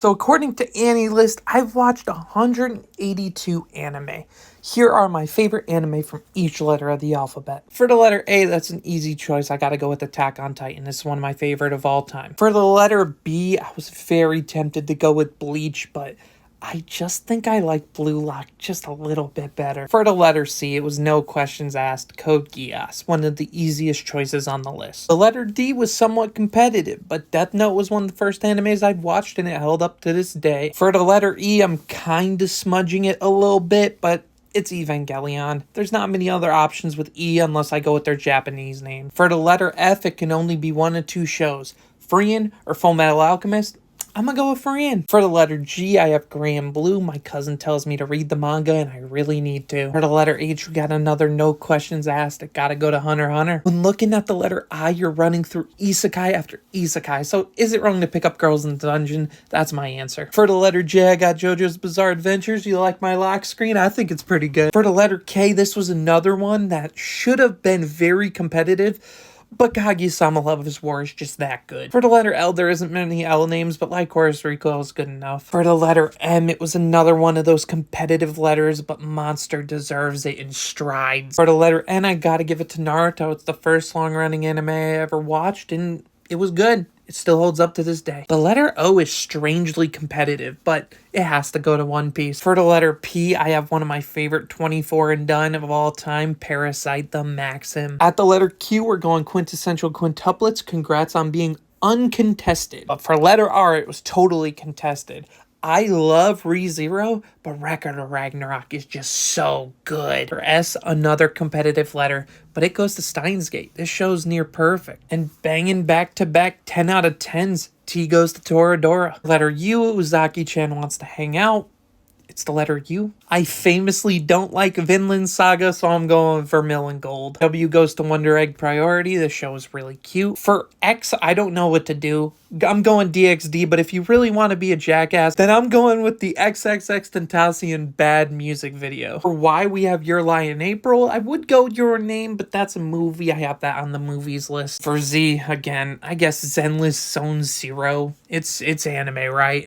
So according to AniList, I've watched 182 anime. Here are my favorite anime from each letter of the alphabet. For the letter A, that's an easy choice. I gotta go with Attack on Titan. It's one of my favorite of all time. For the letter B, I was very tempted to go with Bleach, but I just think I like Blue Lock just a little bit better. For the letter C, it was no questions asked, Code Geass, one of the easiest choices on the list. The letter D was somewhat competitive, but Death Note was one of the first animes I've watched and it held up to this day. For the letter E, I'm kinda smudging it a little bit, but it's Evangelion. There's not many other options with E unless I go with their Japanese name. For the letter F, it can only be one of two shows, Frieren or Fullmetal Alchemist. I'm gonna go with Frieren. For the letter G, I have Grand Blue. My cousin tells me to read the manga, and I really need to. For the letter H, we got another no questions asked. I gotta go to Hunter x Hunter. When looking at the letter I, you're running through isekai after isekai. So is it wrong to pick up Girls in the Dungeon? That's my answer. For the letter J, I got JoJo's Bizarre Adventures. You like my lock screen? I think it's pretty good. For the letter K, this was another one that should have been very competitive, but Kaguya-sama Love's War is just that good. For the letter L, there isn't many L names, but Lycoris Recoil is good enough. For the letter M, it was another one of those competitive letters, but Monster deserves it in strides. For the letter N, I gotta give it to Naruto. It's the first long-running anime I ever watched, and it was good. It still holds up to this day. The letter O is strangely competitive, but it has to go to One Piece. For the letter P, I have one of my favorite 24 and done of all time, Parasite the Maxim. At the letter Q, we're going quintessential quintuplets. Congrats on being uncontested. But for letter R, it was totally contested. I love ReZero, but Record of Ragnarok is just so good. For S, another competitive letter, but it goes to Steins Gate. This show's near perfect. And banging back-to-back 10 out of 10s, T goes to Toradora. Letter U, Uzaki-chan wants to hang out. It's the letter U. I famously don't like Vinland Saga, so I'm going Vermilion Gold. W goes to Wonder Egg Priority. The show is really cute. For X, I don't know what to do. I'm going DxD, but if you really want to be a jackass, then I'm going with the XXXTentacion Bad music video. For Y, we have Your Lie in April. I would go Your Name, but that's a movie. I have that on the movies list. For Z, again, I guess Zenless Zone Zero. It's anime, right?